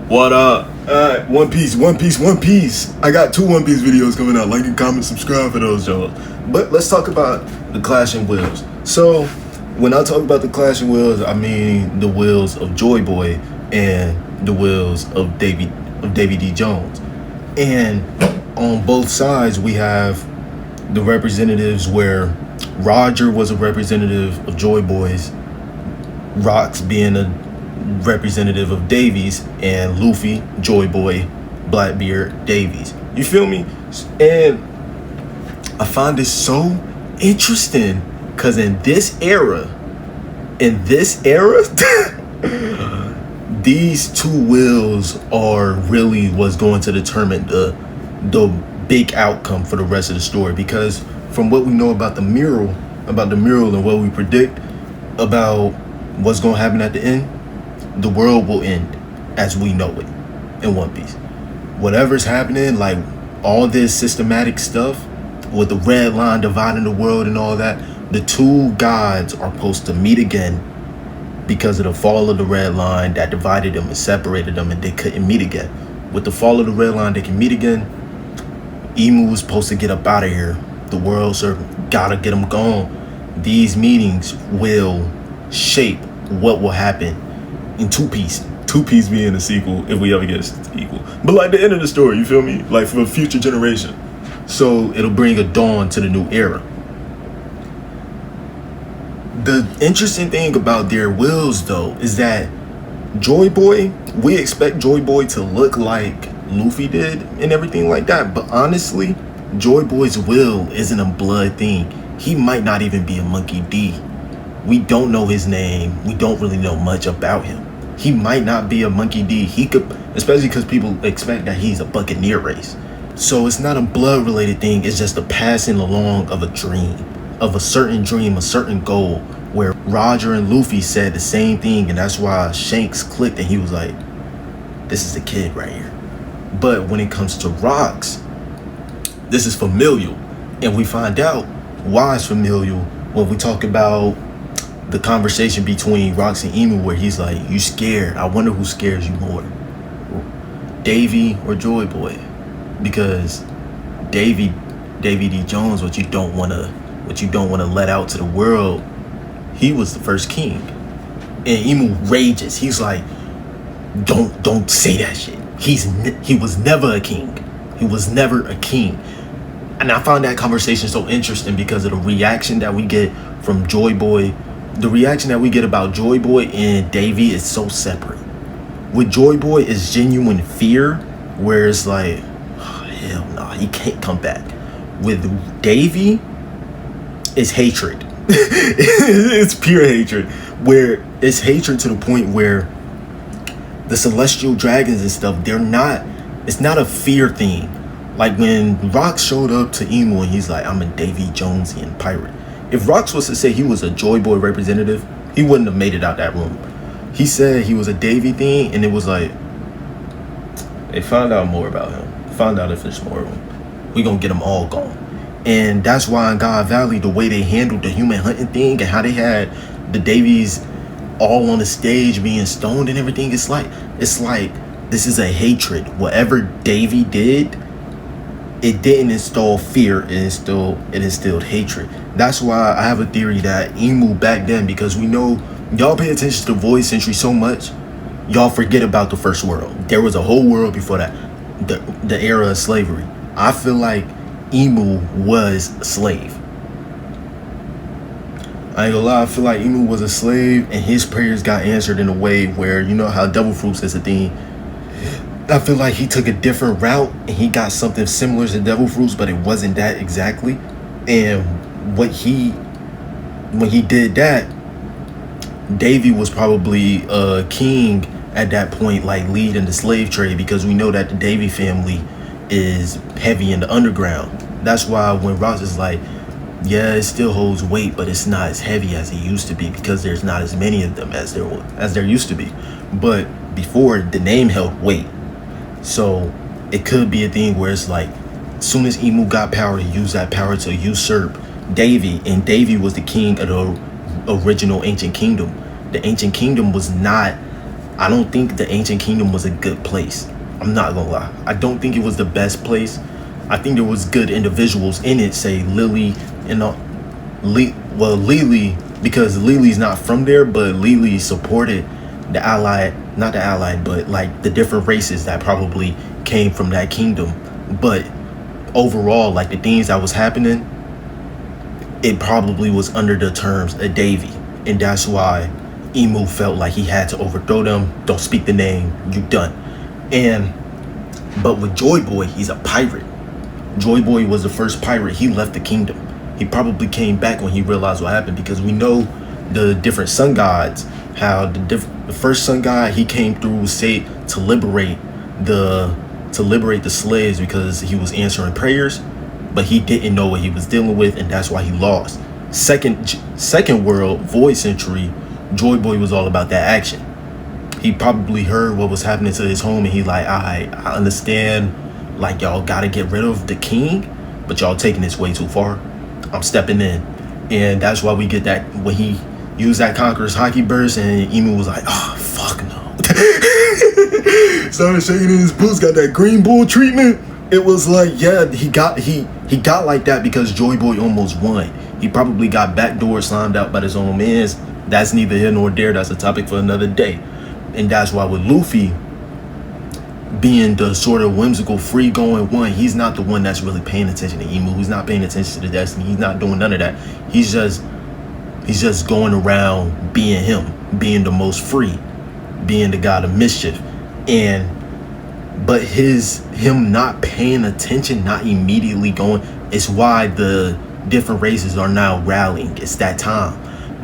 What up? One Piece, One Piece, One Piece. I got 2 One Piece videos coming out. Like and comment, subscribe for those, y'all. But let's talk about the clashing wheels. So, when I talk about the clashing wheels, I mean the wheels of Joy Boy and the wheels of Davy D. Jones. And on both sides, we have the representatives where Roger was a representative of Joy Boys, Rocks being a representative of Davies, and Luffy, Joy Boy, Blackbeard, Davies. You feel me? And I find this so interesting because in this era, these 2 wheels are really what's going to determine the big outcome for the rest of the story. Because from what we know about the mural and what we predict about what's going to happen at the end, the world will end as we know it in One Piece. Whatever's happening, like all this systematic stuff with the red line dividing the world and all that, the 2 gods are supposed to meet again because of the fall of the red line that divided them and separated them, and they couldn't meet again. With the fall of the red line, they can meet again. Emu was supposed to get up out of here. The world servant gotta get them gone. These meetings will shape what will happen in Two Piece being a sequel, if we ever get a sequel, but like the end of the story, you feel me, like for a future generation. So it'll bring a dawn to the new era. The interesting thing about their wills though is that Joy Boy, we expect Joy Boy to look like Luffy did and everything like that, but honestly, Joy Boy's will isn't a blood thing. He might not even be a Monkey D. We don't know his name. We don't really know much about him. He might not be a Monkey D. He could, especially because people expect that he's a Buccaneer race. So it's not a blood related thing. It's just a passing along of a dream, of a certain dream, a certain goal, where Roger and Luffy said the same thing. And that's why Shanks clicked and he was like, this is the kid right here. But when it comes to Rocks, this is familial. And we find out why it's familial when we talk about the conversation between Rocks and Emu, where he's like, you scared. I wonder who scares you more, Davy or Joy Boy? Because Davy D. Jones, what you don't want to let out to the world, he was the first king. And Emu rages. He's like, don't say that shit. He was never a king. He was never a king. And I found that conversation so interesting because of the reaction that we get from Joy Boy. The reaction that we get about Joy Boy and Davy is so separate. With Joy Boy is genuine fear, where it's like, oh, hell nah, he can't come back. With Davy, it's hatred. It's pure hatred, where it's hatred to the point where the celestial dragons and stuff, it's not a fear thing. Like when Rocks showed up to Emu and he's like, I'm a Davy Jonesian pirate. If Rocks was to say he was a Joy Boy representative, he wouldn't have made it out that room. He said he was a Davy thing, and it was like, they found out more about him. Found out if there's more of him. We gonna get them all gone. And that's why in God Valley, the way they handled the human hunting thing and how they had the Davies all on the stage being stoned and everything, it's like this is a hatred. Whatever Davy did, it didn't install fear, it instilled hatred. That's why I have a theory that Emu back then, because we know y'all pay attention to Void Century so much, y'all forget about the first world. There was a whole world before that, the era of slavery. I feel like Emu was a slave. I ain't gonna lie, I feel like Emu was a slave and his prayers got answered in a way where, you know how devil fruits is a thing. I feel like he took a different route and he got something similar to devil fruits, but it wasn't that exactly. And when he did that, Davy was probably a king at that point, like leading the slave trade, because we know that the Davy family is heavy in the underground. That's why when Ross is like, yeah, it still holds weight, but it's not as heavy as it used to be because there's not as many of them as there used to be. But before, the name held weight. So it could be a thing where it's like, as soon as Emu got power, he used that power to usurp Davy, and Davy was the king of the original ancient kingdom. The ancient kingdom was not I don't think the Ancient Kingdom was a good place. I'm not gonna lie. I don't think it was the best place. I think there was good individuals in it, say Lily and Lily, because Lily's not from there, but Lily supported the allied, not the allied, but like the different races that probably came from that kingdom. But overall, like the things that was happening, it probably was under the terms of Davy, and that's why Emu felt like he had to overthrow them. Don't speak the name, you done. And but with Joy Boy, he's a pirate. Joy Boy was the first pirate. He left the kingdom. He probably came back when he realized what happened, because we know the different sun gods, how the first sun god, he came through, say, to liberate the slaves, because he was answering prayers, but he didn't know what he was dealing with, and that's why he lost. Second world, Void Century, Joy Boy was all about that action. He probably heard what was happening to his home, and he like, I understand, like, y'all gotta get rid of the king, but y'all taking this way too far. I'm stepping in. And that's why we get that when he used that Conqueror's Hockey Burst, and Emu was like, oh fuck no. Started shaking in his boots, got that green bull treatment. It was like, yeah, he got like that because Joy Boy almost won. He probably got backdoor slimed out by his own mans. That's neither here nor there. That's a topic for another day. And that's why with Luffy being the sort of whimsical, free-going one, he's not the one that's really paying attention to Emu. He's not paying attention to the Destiny. He's not doing none of that. He's just going around being him, being the most free, being the god of mischief. But him not paying attention, not immediately going, it's why the different races are now rallying. It's that time.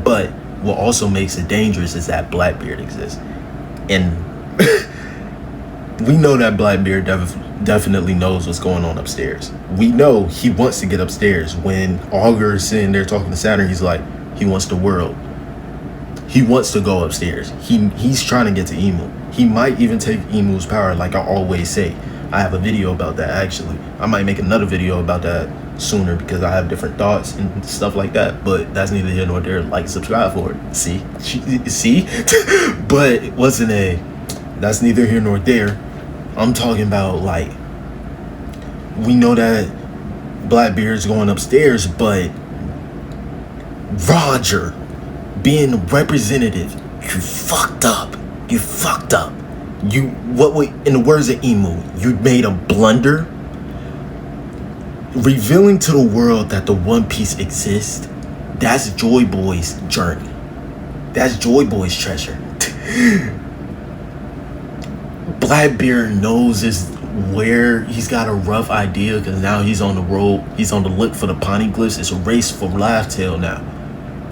But what also makes it dangerous is that Blackbeard exists. And we know that Blackbeard definitely knows what's going on upstairs. We know he wants to get upstairs. When Augur is sitting there talking to Saturn, he's like, he wants the world. He wants to go upstairs. He's trying to get to Emu. He might even take Emu's power, like I always say. I have a video about that, actually. I might make another video about that sooner, because I have different thoughts and stuff like that. But that's neither here nor there. Like, subscribe for it. See? But that's neither here nor there. I'm talking about, like, we know that Blackbeard's going upstairs, but Roger being the representative, you fucked up. You fucked up. In the words of Emu, you made a blunder. Revealing to the world that the One Piece exists, that's Joy Boy's journey. That's Joy Boy's treasure. Blackbeard knows is where he's got a rough idea, because now he's on the road. He's on the look for the poneglyphs. It's a race for Laugh-Tale now.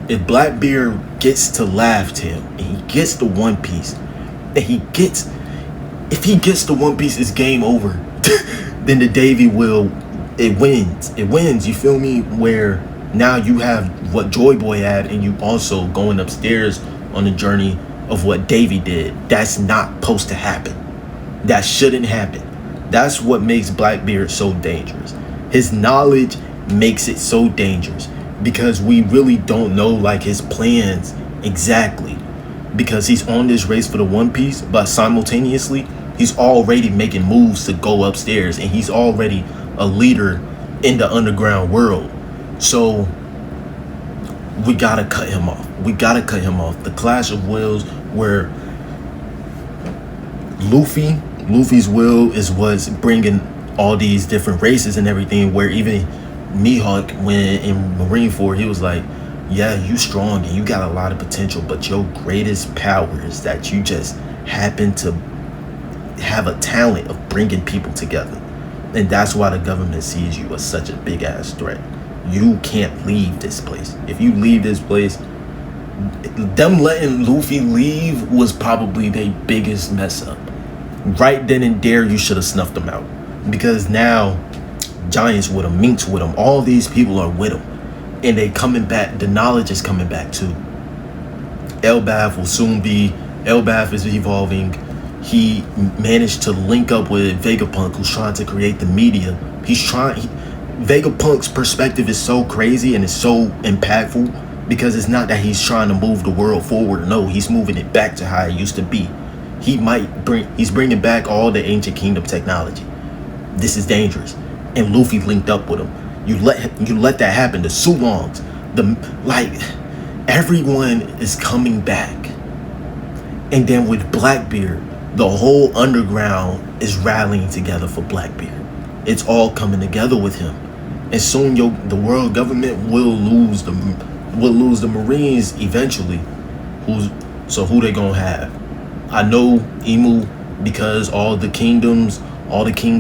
If Blackbeard gets to Laugh-Tale and he gets the One Piece, and if he gets the One Piece, it's game over. Then the Davy it wins, you feel me? Where now you have what Joy Boy had, and you also going upstairs on the journey of what Davy did. That's not supposed to happen. That shouldn't happen. That's what makes Blackbeard so dangerous. His knowledge makes it so dangerous, because we really don't know, like, his plans exactly, because he's on this race for the One Piece, but simultaneously he's already making moves to go upstairs, and he's already a leader in the underground world. So we gotta cut him off. The Clash of Wills, where Luffy's will is what's bringing all these different races and everything, where even Mihawk, when in Marineford, he was like, yeah, you strong and you got a lot of potential, but your greatest power is that you just happen to have a talent of bringing people together. And that's why the government sees you as such a big ass threat. You can't leave this place. If you leave this place, them letting Luffy leave was probably their biggest mess up. Right then and there, you should have snuffed them out, because now Giants with him, Minks with him, all these people are with him, and they coming back. The knowledge is coming back too. Elbaf is evolving. He managed to link up with Vegapunk, who's trying to create the media. Vegapunk's perspective is so crazy and it's so impactful, because it's not that he's trying to move the world forward. No, he's moving it back to how it used to be. He's bringing back all the ancient kingdom technology. This is dangerous. And Luffy linked up with him. You let that happen. The Sulongs, everyone is coming back. And then with Blackbeard, the whole underground is rallying together for Blackbeard. It's all coming together with him. And soon the world government will lose the Marines eventually. Who they gonna have? I know Emu, because all the kings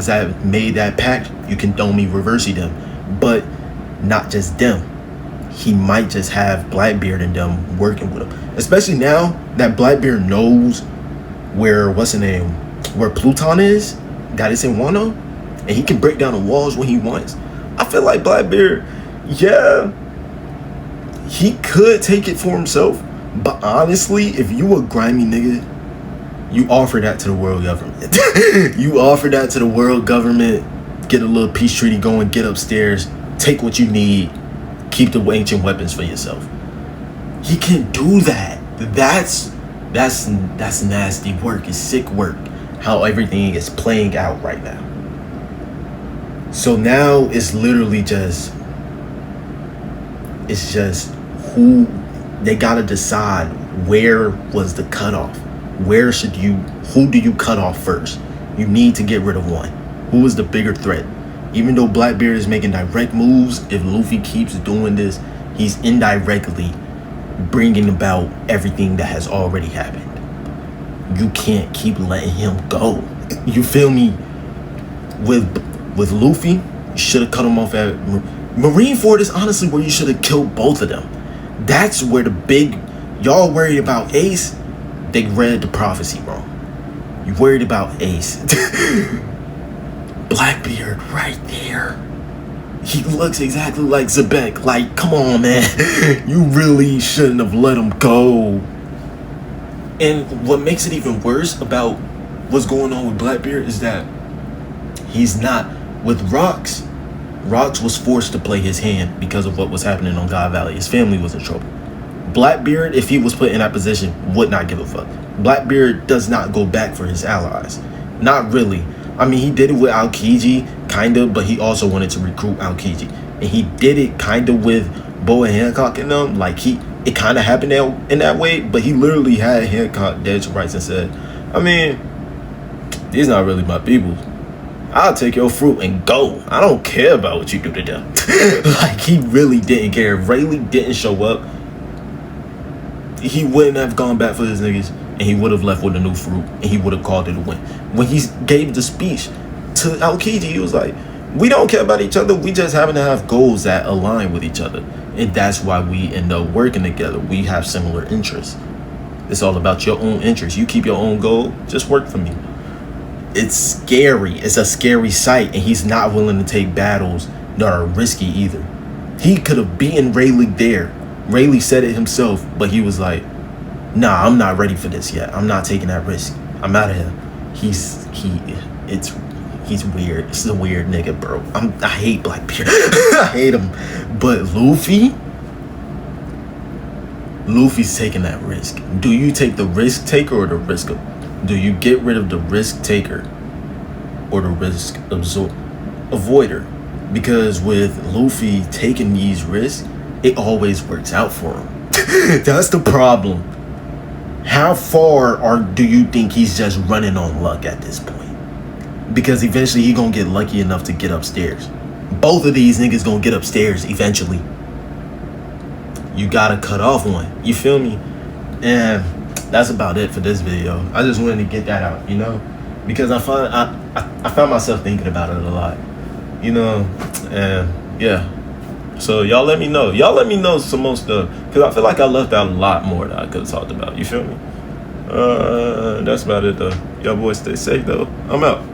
that made that pact, you can only reverse them. But not just them. He might just have Blackbeard and them working with him. Especially now that Blackbeard knows where Pluton is, got his in Wano, and he can break down the walls when he wants. I feel like Blackbeard, yeah, he could take it for himself. But honestly, if you a grimy nigga, you offer that to the world government. You offer that to the world government, get a little peace treaty going, get upstairs, take what you need, keep the ancient weapons for yourself. He can do that. That's nasty work. It's sick work. How everything is playing out right now. So now it's literally just who they gotta decide. Where was the cutoff? Who do you cut off first? You need to get rid of one. Who is the bigger threat? Even though Blackbeard is making direct moves, if Luffy keeps doing this, he's indirectly bringing about everything that has already happened. You can't keep letting him go. You feel me? With Luffy, you should have cut him off at Marineford. Is honestly where you should have killed both of them. That's where y'all worried about Ace. They read the prophecy wrong. You worried about Ace. Blackbeard right there. He looks exactly like Zebek. Like, come on, man. You really shouldn't have let him go. And what makes it even worse about what's going on with Blackbeard is that he's not with Rocks. Rocks was forced to play his hand because of what was happening on God Valley. His family was in trouble. Blackbeard, if he was put in that position, would not give a fuck. Blackbeard does not go back for his allies. Not really. I mean, he did it with Aokiji, kind of, but he also wanted to recruit Aokiji. And he did it kind of with Boa Hancock and them. Like, it kind of happened in that way, but he literally had Hancock dead to rights and said, I mean, these not really my people. I'll take your fruit and go. I don't care about what you do to them. Like, he really didn't care. If Rayleigh didn't show up, he wouldn't have gone back for his niggas, and he would have left with a new fruit, and he would have called it a win. When he gave the speech to Aokiji, he was like, we don't care about each other. We just happen to have goals that align with each other. And that's why we end up working together. We have similar interests. It's all about your own interests. You keep your own goal. Just work for me. It's scary. It's a scary sight. And he's not willing to take battles that are risky either. He could have beaten Rayleigh there. Rayleigh said it himself, but he was like, nah, I'm not ready for this yet. I'm not taking that risk. I'm out of here. He's weird. This is a weird nigga, bro. I hate Blackbeard. I hate him. But Luffy's taking that risk. Do you take the risk taker or the risk do you get rid of the risk taker or the risk avoider? Because with Luffy taking these risks, it always works out for him. That's the problem. How far do you think he's just running on luck at this point? Because eventually he gonna get lucky enough to get upstairs. Both of these niggas gonna get upstairs eventually. You gotta cut off one. You feel me? And that's about it for this video. I just wanted to get that out, you know? Because I found myself thinking about it a lot. You know? And yeah. So y'all let me know. Y'all let me know some more stuff. Because I feel like I left out a lot more that I could have talked about. You feel me? That's about it though. Y'all boys stay safe though. I'm out.